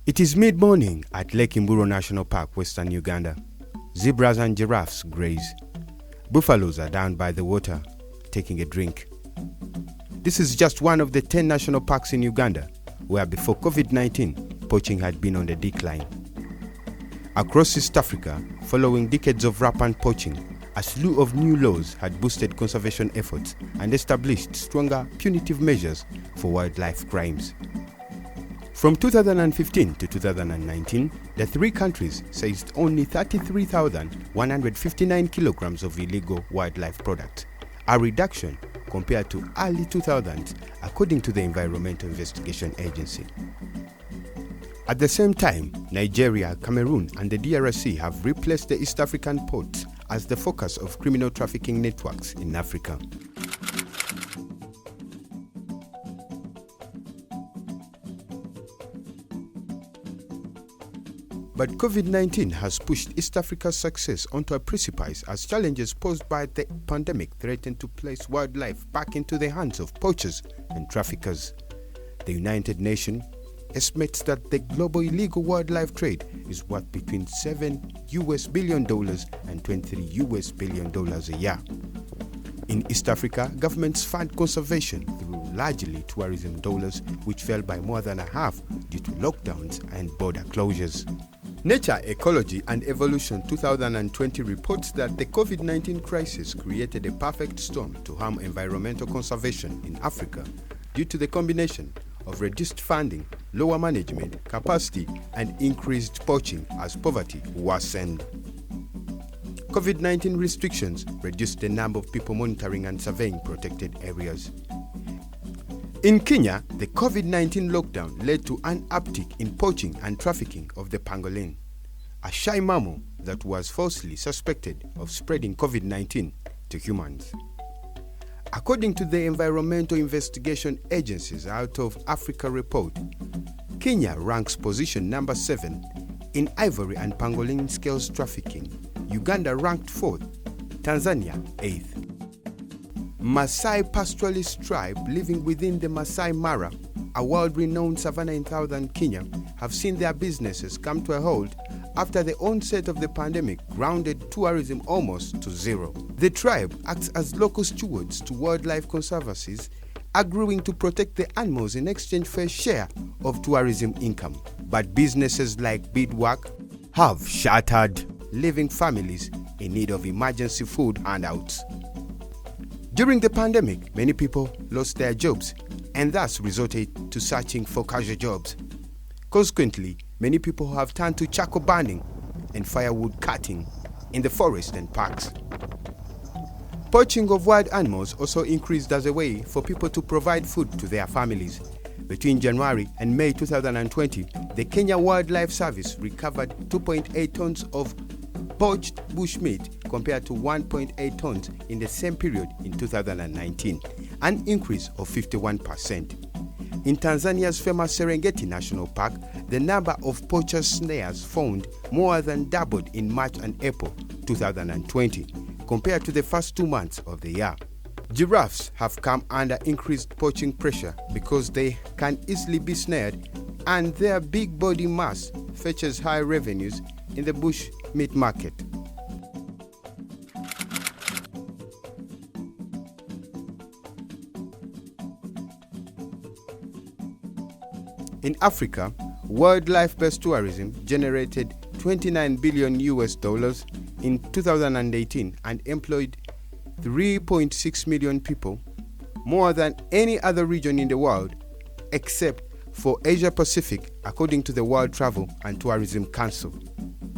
It is mid-morning at Lake Imburo National Park, Western Uganda. Zebras and giraffes graze. Buffaloes are down by the water, taking a drink. This is just one of the 10 national parks in Uganda, where before COVID-19, poaching had been on the decline. Across East Africa, following decades of rampant poaching, a slew of new laws had boosted conservation efforts and established stronger punitive measures for wildlife crimes. From 2015 to 2019, the three countries seized only 33,159 kilograms of illegal wildlife products, a reduction compared to early 2000s, according to the Environmental Investigation Agency. At the same time, Nigeria, Cameroon, and the DRC have replaced the East African ports as the focus of criminal trafficking networks in Africa. But COVID-19 has pushed East Africa's success onto a precipice as challenges posed by the pandemic threaten to place wildlife back into the hands of poachers and traffickers. The United Nations estimates that the global illegal wildlife trade is worth between $7 billion and $23 billion a year. In East Africa, governments fund conservation through largely tourism dollars, which fell by more than a half due to lockdowns and border closures. Nature, Ecology and Evolution 2020 reports that the COVID-19 crisis created a perfect storm to harm environmental conservation in Africa due to the combination of reduced funding, lower management capacity, and increased poaching as poverty worsened. COVID-19 restrictions reduced the number of people monitoring and surveying protected areas. In Kenya, the COVID-19 lockdown led to an uptick in poaching and trafficking of the pangolin, a shy mammal that was falsely suspected of spreading COVID-19 to humans. According to the Environmental Investigation Agency's Out of Africa report, Kenya ranks position number 7 in ivory and pangolin scales trafficking. Uganda ranked 4th, Tanzania 8th. Maasai pastoralist tribe living within the Masai Mara, a world-renowned savanna in southern Kenya, have seen their businesses come to a halt after the onset of the pandemic grounded tourism almost to zero. The tribe acts as local stewards to wildlife conservancies, agreeing to protect the animals in exchange for a share of tourism income. But businesses like beadwork have shattered, leaving families in need of emergency food handouts. During the pandemic, many people lost their jobs and thus resorted to searching for casual jobs. Consequently, many people have turned to charcoal burning and firewood cutting in the forest and parks. Poaching of wild animals also increased as a way for people to provide food to their families. Between January and May 2020, the Kenya Wildlife Service recovered 2.8 tons of poached bushmeat compared to 1.8 tons in the same period in 2019, an increase of 51%. In Tanzania's famous Serengeti National Park, the number of poacher snares found more than doubled in March and April 2020 compared to the first 2 months of the year. Giraffes have come under increased poaching pressure because they can easily be snared and their big body mass fetches high revenues in the bush meat market. In Africa, wildlife-based tourism generated $29 billion in 2018 and employed 3.6 million people, more than any other region in the world, except for Asia Pacific, according to the World Travel and Tourism Council.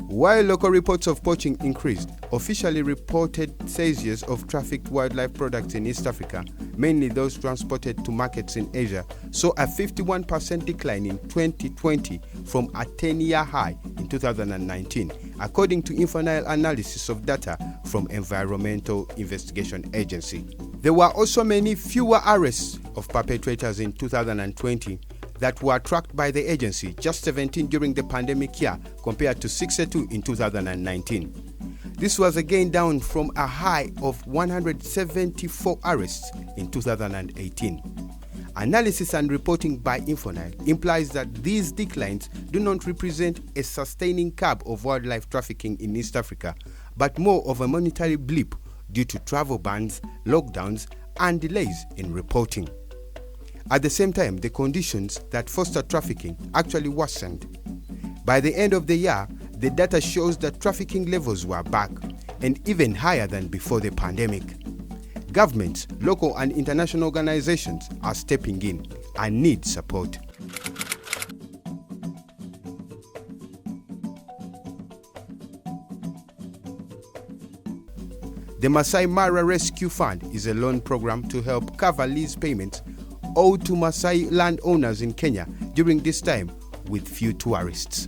While local reports of poaching increased, officially reported seizures of trafficked wildlife products in East Africa, mainly those transported to markets in Asia, saw a 51% decline in 2020 from a 10-year high in 2019, according to Infonile analysis of data from Environmental Investigation Agency. There were also many fewer arrests of perpetrators in 2020 that were tracked by the agency, just 17 during the pandemic year compared to 62 in 2019. This was again down from a high of 174 arrests in 2018. Analysis and reporting by Infonile implies that these declines do not represent a sustaining curb of wildlife trafficking in East Africa, but more of a monetary blip due to travel bans, lockdowns, and delays in reporting. At the same time, the conditions that foster trafficking actually worsened. By the end of the year, the data shows that trafficking levels were back and even higher than before the pandemic. Governments, local and international organizations are stepping in and need support. The Masai Mara Rescue Fund is a loan program to help cover lease payments owed to Masai landowners in Kenya during this time with few tourists.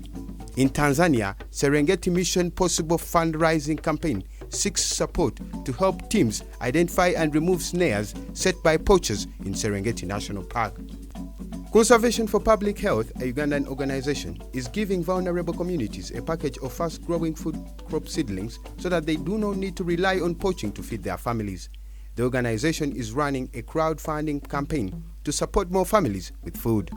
In Tanzania, Serengeti Mission Possible fundraising campaign seeks support to help teams identify and remove snares set by poachers in Serengeti National Park. Conservation for Public Health, a Ugandan organization, is giving vulnerable communities a package of fast-growing food crop seedlings so that they do not need to rely on poaching to feed their families. The organization is running a crowdfunding campaign to support more families with food.